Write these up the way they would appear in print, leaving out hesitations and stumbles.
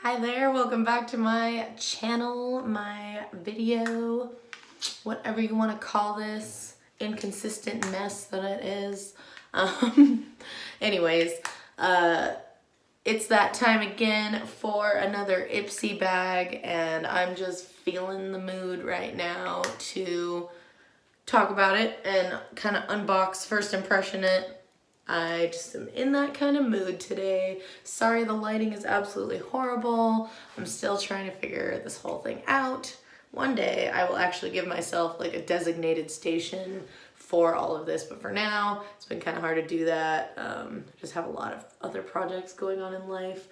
Hi there, welcome back to my channel, my video, whatever you want to call this inconsistent mess that it is. Um, anyways, it's that time again for another Ipsy bag, and I'm just feeling the mood right now to talk about it and kind of unbox first impression it. I just am in that kind of mood today. Sorry the lighting is absolutely horrible. I'm still trying to figure this whole thing out. One day I will actually give myself like a designated station for all of this, but for now it's been kind of hard to do that. I just have a lot of other projects going on in life.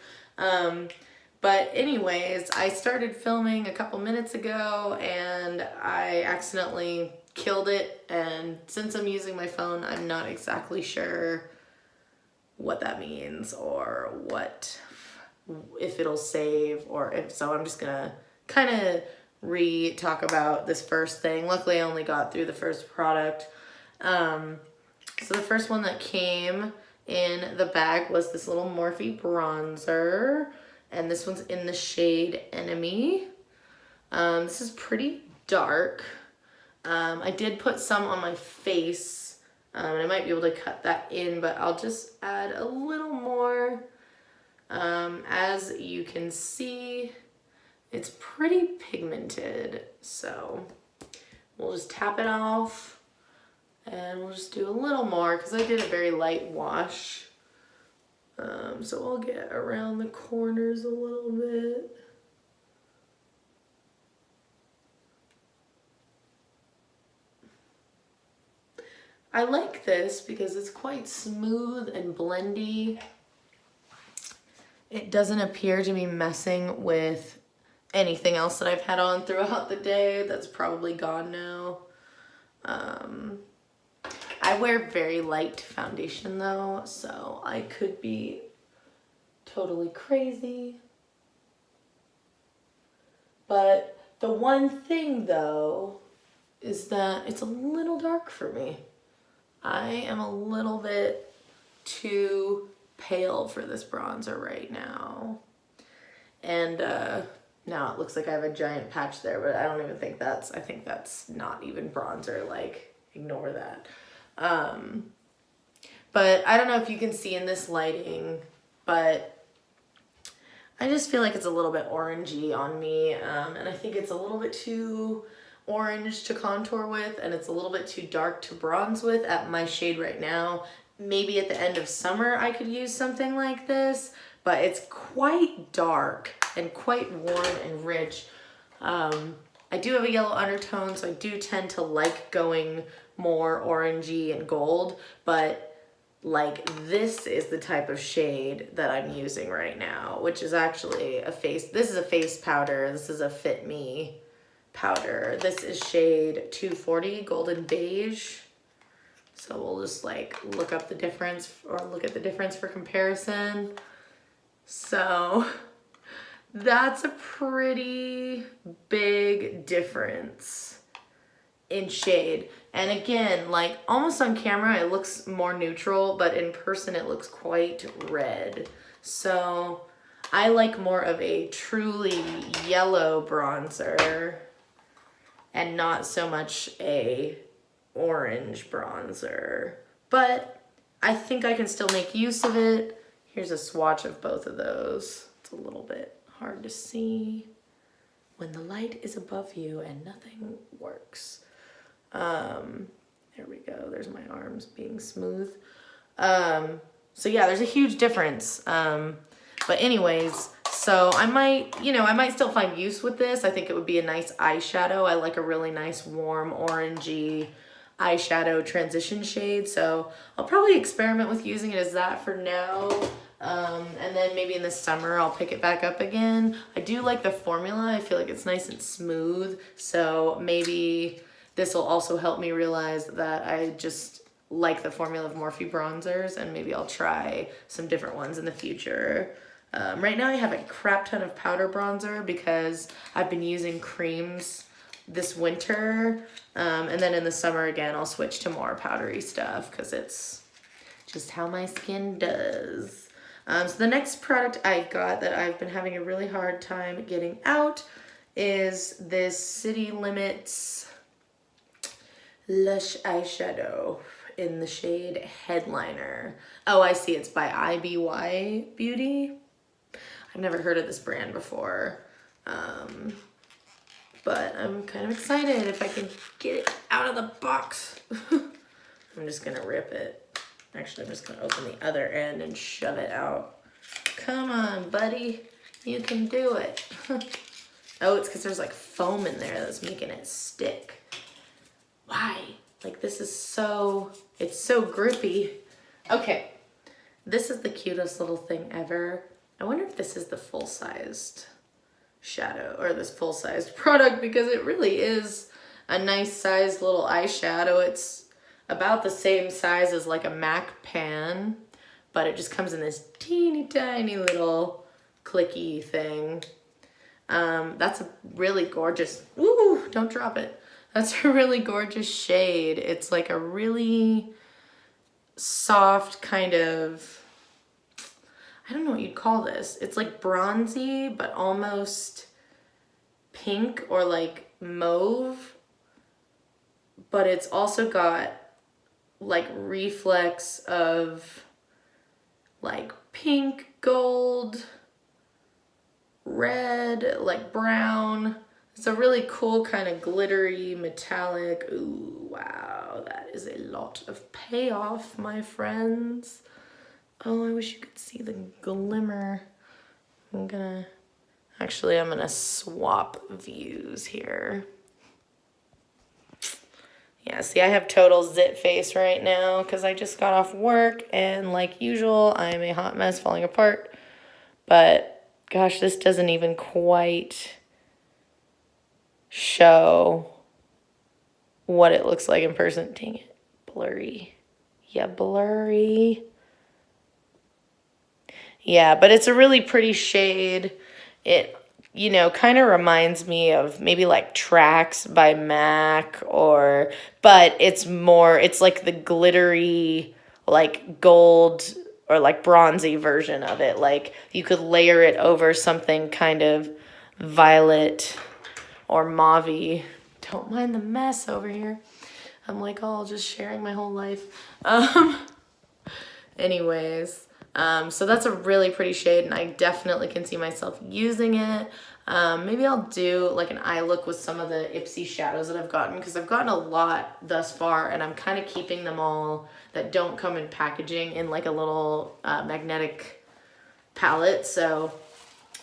But anyways, I started filming a couple minutes ago and I accidentally killed it, and since I'm using my phone, I'm not exactly sure what that means or if it'll save, or if so. I'm just gonna kind of talk about this first thing. Luckily I only got through the first product. So the first one that came in the bag was this little Morphe bronzer, and this one's in the shade Enemy. This is pretty dark. I did put some on my face, and I might be able to cut that in, but I'll just add a little more. As you can see, it's pretty pigmented, so we'll just tap it off, and we'll just do a little more because I did a very light wash. So I'll get around the corners a little bit. I like this because it's quite smooth and blendy. It doesn't appear to be messing with anything else that I've had on throughout the day. That's probably gone now. I wear very light foundation though, so I could be totally crazy. But the one thing though is that it's a little dark for me. I am a little bit too pale for this bronzer right now. And now it looks like I have a giant patch there, but I don't even think I think that's not even bronzer, like ignore that. But I don't know if you can see in this lighting, but I just feel like it's a little bit orangey on me, and I think it's a little bit too orange to contour with, and it's a little bit too dark to bronze with at my shade right now. Maybe at the end of summer I could use something like this, but it's quite dark and quite warm and rich. I do have a yellow undertone, so I do tend to like going more orangey and gold, but like this is the type of shade that I'm using right now, which is actually this is a face powder. This is a Fit Me powder. This is shade 240 Golden Beige. So we'll just like look up the difference, or look at the difference for comparison. So that's a pretty big difference in shade. And again, like almost on camera it looks more neutral, but in person it looks quite red. So I like more of a truly yellow bronzer and not so much a orange bronzer, but I think I can still make use of it. Here's a swatch of both of those. It's a little bit hard to see when the light is above you and nothing works. There we go. There's my arms being smooth. So yeah, there's a huge difference. But anyways, so I might still find use with this. I think it would be a nice eyeshadow. I like a really nice warm orangey eyeshadow transition shade. So I'll probably experiment with using it as that for now. And then maybe in the summer I'll pick it back up again. I do like the formula. I feel like it's nice and smooth. So maybe this will also help me realize that I just like the formula of Morphe bronzers, and maybe I'll try some different ones in the future. Right now I have a crap ton of powder bronzer because I've been using creams this winter, and then in the summer again I'll switch to more powdery stuff because it's just how my skin does. So the next product I got that I've been having a really hard time getting out is this City Limits Lush eyeshadow in the shade Headliner. Oh, I see, it's by IBY Beauty. I've never heard of this brand before, but I'm kind of excited if I can get it out of the box. I'm just gonna rip it. Actually, I'm just gonna open the other end and shove it out. Come on, buddy, you can do it. Oh, it's because there's like foam in there that's making it stick. Why? Like, this is so, it's so grippy. Okay, this is the cutest little thing ever. I wonder if this is the full-sized shadow, or this full-sized product, because it really is a nice sized little eyeshadow. It's about the same size as like a MAC pan, but it just comes in this teeny tiny little clicky thing. That's a really gorgeous, ooh, don't drop it. That's a really gorgeous shade. It's like a really soft kind of, I don't know what you'd call this. It's like bronzy, but almost pink or like mauve. But it's also got like reflex of like pink, gold, red, like brown. It's a really cool kind of glittery, metallic. Ooh, wow, that is a lot of payoff, my friends. Oh, I wish you could see the glimmer. I'm gonna swap views here. Yeah, see, I have total zit face right now because I just got off work, and like usual, I'm a hot mess falling apart. But gosh, this doesn't even quite show what it looks like in person. Dang it, blurry. Yeah, blurry. Yeah, but it's a really pretty shade. It, you know, kind of reminds me of maybe like Tracks by MAC, or, but it's more, it's like the glittery, like gold or like bronzy version of it. Like you could layer it over something kind of violet or mauve-y. Don't mind the mess over here. I'm like all just sharing my whole life. Anyways, so that's a really pretty shade, and I definitely can see myself using it. Maybe I'll do like an eye look with some of the Ipsy shadows that I've gotten, because I've gotten a lot thus far, and I'm kind of keeping them all that don't come in packaging in like a little magnetic palette, so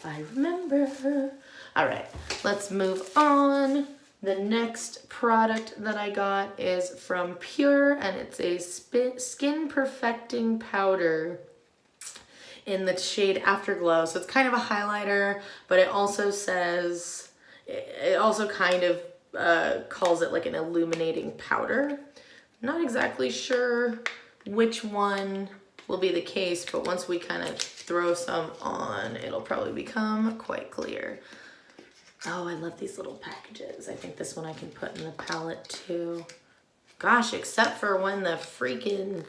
I remember. All right, let's move on. The next product that I got is from Pure, and it's a skin perfecting powder in the shade Afterglow. So it's kind of a highlighter, but it also says, it also kind of calls it like an illuminating powder. Not exactly sure which one will be the case, but once we kind of throw some on, it'll probably become quite clear. Oh, I love these little packages. I think this one I can put in the palette too. Gosh, except for when the freaking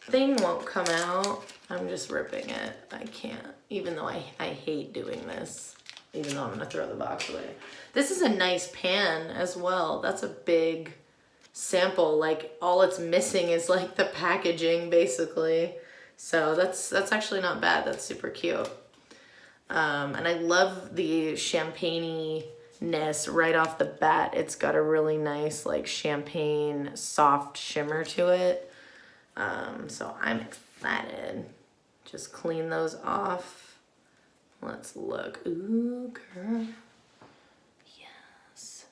thing won't come out, I'm just ripping it. I can't, even though I hate doing this, even though I'm gonna throw the box away. This is a nice pan as well. That's a big sample. Like all it's missing is like the packaging basically. So that's actually not bad. That's super cute. And I love the champagne-ness right off the bat. It's got a really nice like champagne soft shimmer to it. So I'm excited. Just clean those off. Let's look. Ooh, girl. Yes.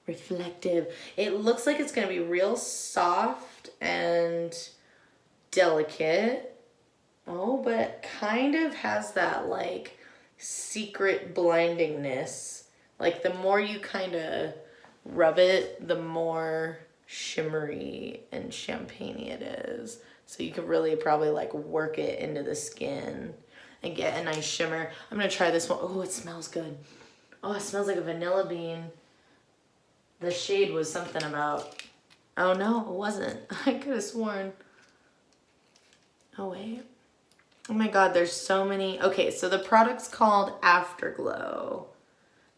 Reflective. It looks like it's gonna be real soft and delicate. Oh, but it kind of has that like secret blindingness. Like the more you kind of rub it, the more shimmery and champagne-y it is. So you could really probably like work it into the skin and get a nice shimmer. I'm gonna try this one. Oh, it smells good. Oh, it smells like a vanilla bean. The shade was something about, oh no, it wasn't. I could have sworn. Oh wait. Oh my God, there's so many. Okay, so the product's called Afterglow.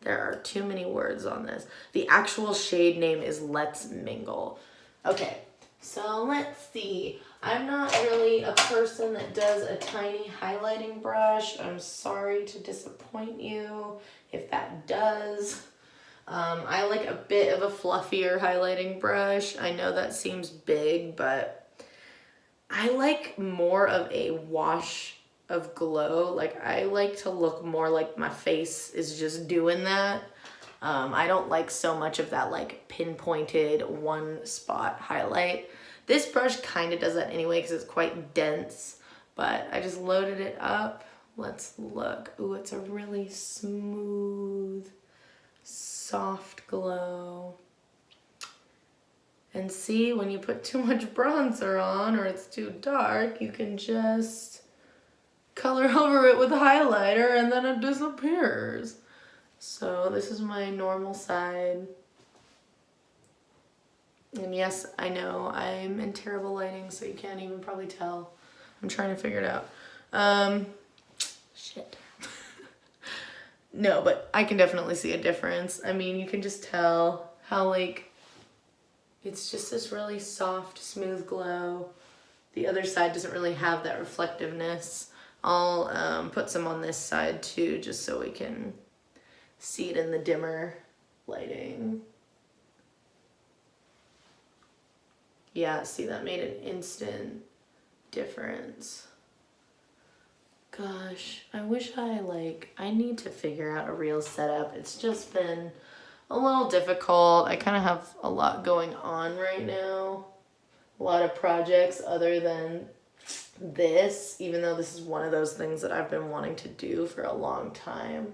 There are too many words on this. The actual shade name is Let's Mingle. Okay, so let's see. I'm not really a person that does a tiny highlighting brush. I'm sorry to disappoint you if that does. I like a bit of a fluffier highlighting brush. I know that seems big, but I like more of a wash of glow. Like, I like to look more like my face is just doing that. I don't like so much of that like pinpointed one spot highlight. This brush kind of does that anyway because it's quite dense, but I just loaded it up. Let's look. Ooh, it's a really smooth, soft glow. And see, when you put too much bronzer on or it's too dark, you can just color over it with highlighter and then it disappears. So this is my normal side. And yes, I know I'm in terrible lighting, so you can't even probably tell. I'm trying to figure it out. Shit. No, but I can definitely see a difference. I mean, you can just tell how like, it's just this really soft, smooth glow. The other side doesn't really have that reflectiveness. I'll put some on this side too, just so we can see it in the dimmer lighting. Yeah, see, that made an instant difference. Gosh, I wish I need to figure out a real setup. It's just been a little difficult. I kind of have a lot going on right now. A lot of projects other than this, even though this is one of those things that I've been wanting to do for a long time.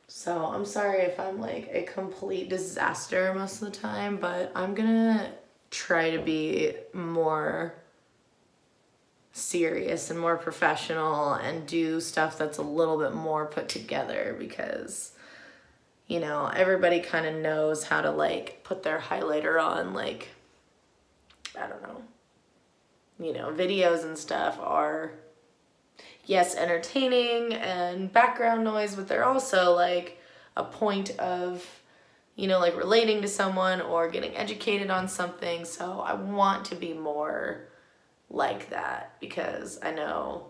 So I'm sorry if I'm like a complete disaster most of the time, but I'm gonna try to be more serious and more professional and do stuff that's a little bit more put together because, you know, everybody kind of knows how to like put their highlighter on, like, I don't know, you know, videos and stuff are, yes, entertaining and background noise, but they're also like a point of, you know, like relating to someone or getting educated on something. So I want to be more like that because I know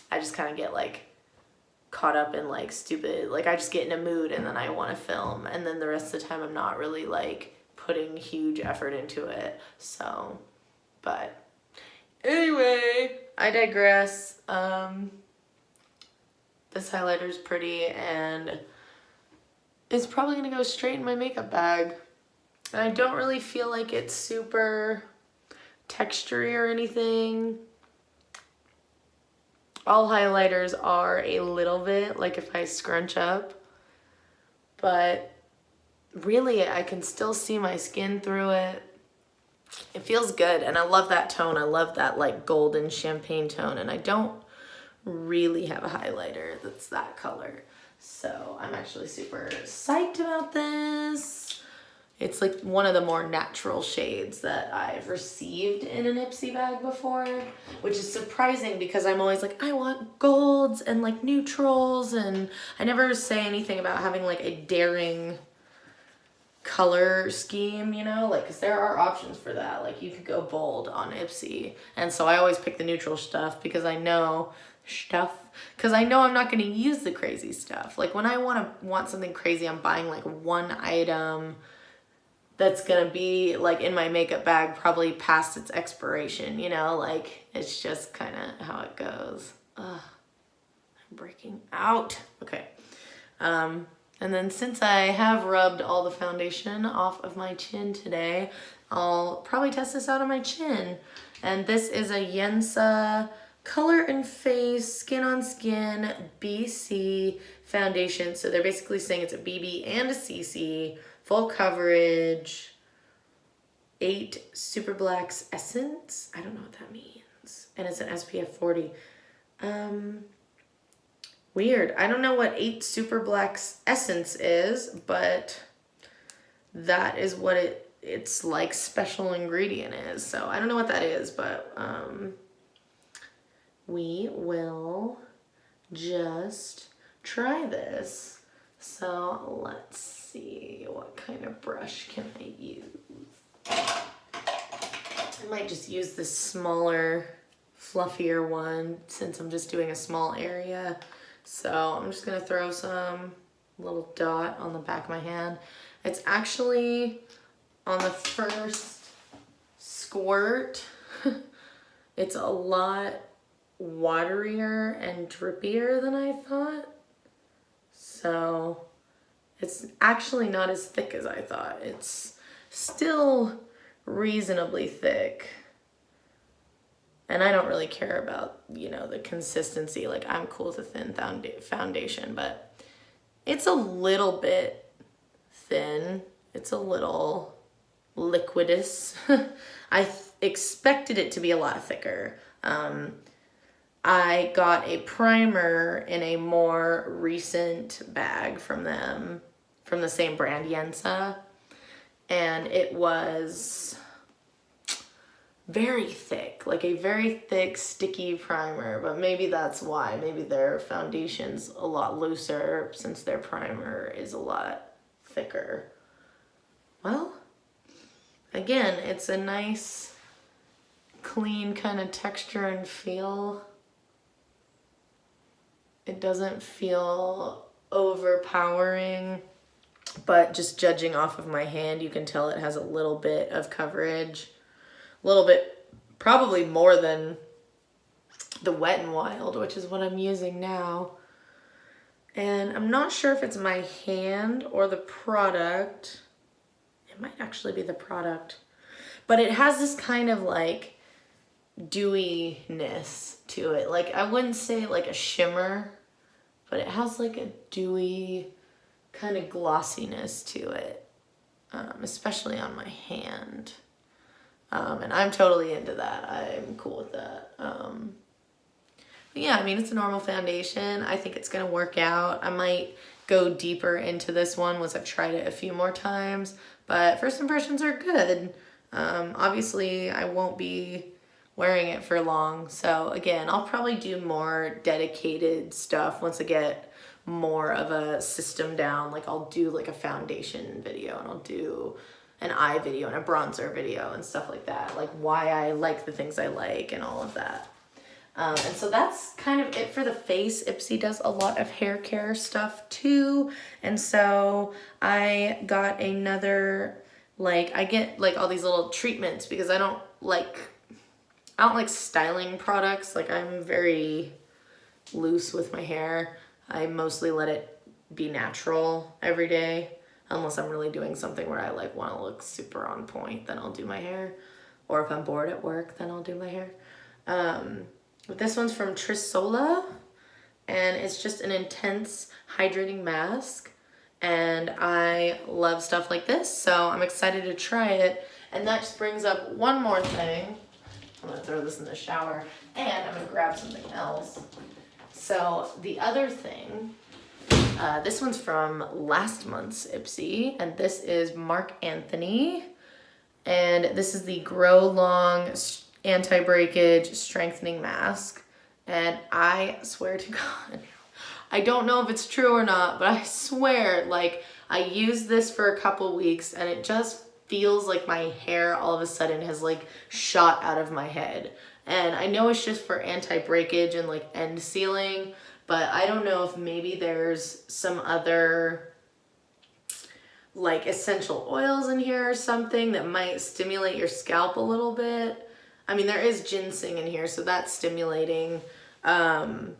I just kind of get like caught up in like stupid, like I just get in a mood and then I want to film and then the rest of the time I'm not really like putting huge effort into it. So, but anyway, I digress. This highlighter is pretty and it's probably gonna go straight in my makeup bag. And I don't really feel like it's super textury or anything. All highlighters are a little bit, like if I scrunch up, but really I can still see my skin through it. It feels good and I love that tone. I love that like golden champagne tone and I don't really have a highlighter that's that color. So I'm actually super psyched about this. It's like one of the more natural shades that I've received in an Ipsy bag before, which is surprising because I'm always like, I want golds and like neutrals, and I never say anything about having like a daring color scheme, you know, like, because there are options for that. Like you could go bold on Ipsy, and so I always pick the neutral stuff because I know I'm not going to use the crazy stuff. Like when I want something crazy, I'm buying like one item that's gonna be like in my makeup bag probably past its expiration, you know, like it's just kind of how it goes. Ugh, I'm breaking out. Okay. And then since I have rubbed all the foundation off of my chin today, I'll probably test this out on my chin. And this is a Yensa Color and Face Skin on Skin BC foundation. So they're basically saying it's a BB and a CC. Full coverage, 8 Super Blacks Essence. I don't know what that means. And it's an SPF 40. Weird. I don't know what 8 Super Blacks Essence is, but that is what its like special ingredient is. So I don't know what that is, but we will just try this. So let's see, what kind of brush can I use? I might just use this smaller, fluffier one since I'm just doing a small area. So I'm just gonna throw some little dot on the back of my hand. It's actually on the first squirt, it's a lot waterier and drippier than I thought. So it's actually not as thick as I thought. It's still reasonably thick. And I don't really care about, you know, the consistency. Like, I'm cool with a thin foundation, but it's a little bit thin. It's a little liquidous. I expected it to be a lot thicker. I got a primer in a more recent bag from them, from the same brand, Yensa, and it was very thick, like a very thick, sticky primer, but maybe that's why. Maybe their foundation's a lot looser since their primer is a lot thicker. Well, again, it's a nice, clean kind of texture and feel. It doesn't feel overpowering, but just judging off of my hand, you can tell it has a little bit of coverage. A little bit, probably more than the Wet n Wild, which is what I'm using now. And I'm not sure if it's my hand or the product. It might actually be the product. But it has this kind of like dewiness to it. Like, I wouldn't say like a shimmer, but it has like a dewy kind of glossiness to it, especially on my hand. And I'm totally into that. I'm cool with that. But yeah, I mean, it's a normal foundation. I think it's gonna work out. I might go deeper into this one once I've tried it a few more times, but first impressions are good. Obviously, I won't be wearing it for long. So again, I'll probably do more dedicated stuff once I get more of a system down. Like, I'll do like a foundation video, and I'll do an eye video and a bronzer video and stuff like that, like why I like the things I like and all of that. And so that's kind of it for the face. Ipsy does a lot of hair care stuff too, and so I got another, like, I get like all these little treatments because I don't like styling products. Like, I'm very loose with my hair. I mostly let it be natural every day. Unless I'm really doing something where I like want to look super on point, then I'll do my hair. Or if I'm bored at work, then I'll do my hair. But this one's from Trisola, and it's just an intense hydrating mask. And I love stuff like this, so I'm excited to try it. And that just brings up one more thing. I'm gonna throw this in the shower, and I'm gonna grab something else. So the other thing, this one's from last month's Ipsy, and this is Mark Anthony, and this is the Grow Long Anti-Breakage Strengthening Mask, and I swear to God, I don't know if it's true or not, but I swear, like, I used this for a couple weeks, and it just feels like my hair all of a sudden has like shot out of my head. And I know it's just for anti-breakage and like end sealing, but I don't know if maybe there's some other like essential oils in here or something that might stimulate your scalp a little bit. I mean, there is ginseng in here, so that's stimulating. Oh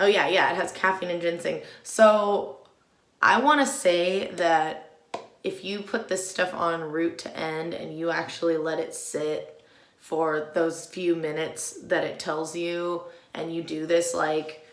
yeah, it has caffeine and ginseng. So I want to say that if you put this stuff on root to end and you actually let it sit for those few minutes that it tells you, and you do this like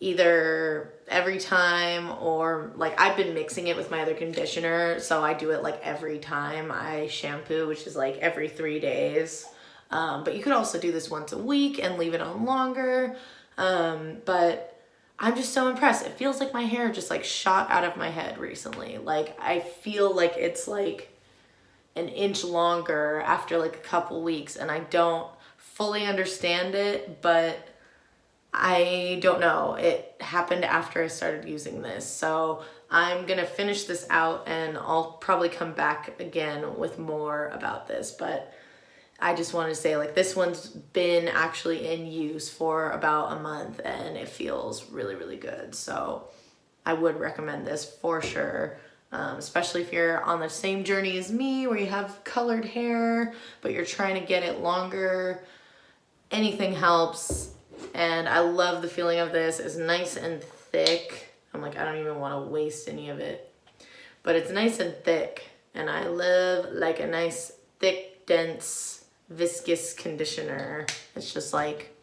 either every time or like I've been mixing it with my other conditioner, so I do it like every time I shampoo, which is like every 3 days. But you could also do this once a week and leave it on longer. But I'm just so impressed. It feels like my hair just like shot out of my head recently. Like I feel like it's like an inch longer after like a couple weeks, and I don't fully understand it, but I don't know. It happened after I started using this. So I'm gonna finish this out and I'll probably come back again with more about this. But I just wanted to say, like, this one's been actually in use for about a month and it feels really, really good. So I would recommend this for sure. Especially if you're on the same journey as me where you have colored hair, but you're trying to get it longer. Anything helps. And I love the feeling of this. It's nice and thick. I'm like, I don't even want to waste any of it. But it's nice and thick. And I love like a nice, thick, dense, viscous conditioner. It's just like,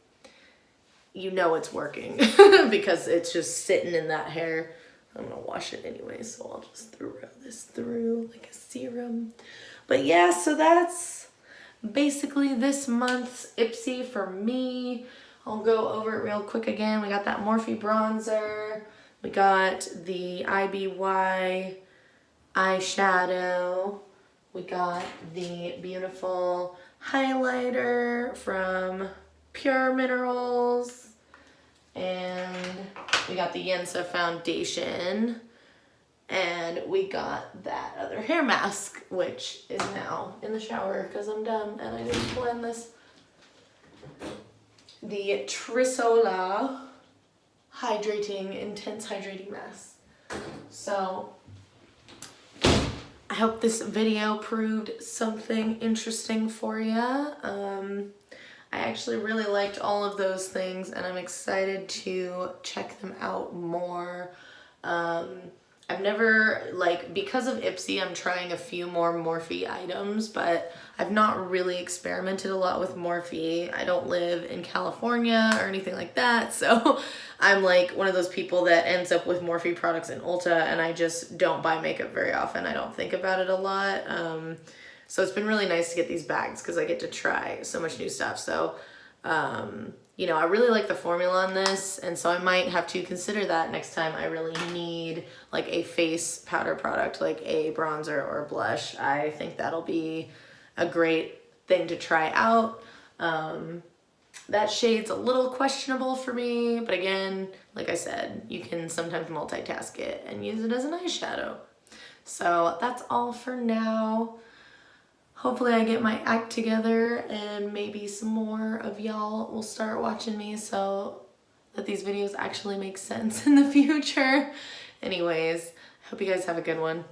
you know it's working because it's just sitting in that hair. I'm going to wash it anyway, so I'll just throw this through like a serum. But yeah, so that's basically this month's Ipsy for me. I'll go over it real quick again. We got that Morphe bronzer. We got the IBY eyeshadow. We got the beautiful highlighter from Pure Minerals. And we got the Yensa foundation. And we got that other hair mask, which is now in the shower because I'm done and I didn't blend this. The Trisola intense hydrating mask. So I hope this video proved something interesting for you. I actually really liked all of those things and I'm excited to check them out more. I've never, like, because of Ipsy, I'm trying a few more Morphe items, but I've not really experimented a lot with Morphe. I don't live in California or anything like that, so I'm like one of those people that ends up with Morphe products in Ulta, and I just don't buy makeup very often. I don't think about it a lot. So it's been really nice to get these bags because I get to try so much new stuff. So, you know, I really like the formula on this, and so I might have to consider that next time I really need like a face powder product, like a bronzer or a blush. I think that'll be a great thing to try out. That shade's a little questionable for me, but again, like I said, you can sometimes multitask it and use it as an eyeshadow. So that's all for now. Hopefully I get my act together and maybe some more of y'all will start watching me so that these videos actually make sense in the future. Anyways, I hope you guys have a good one.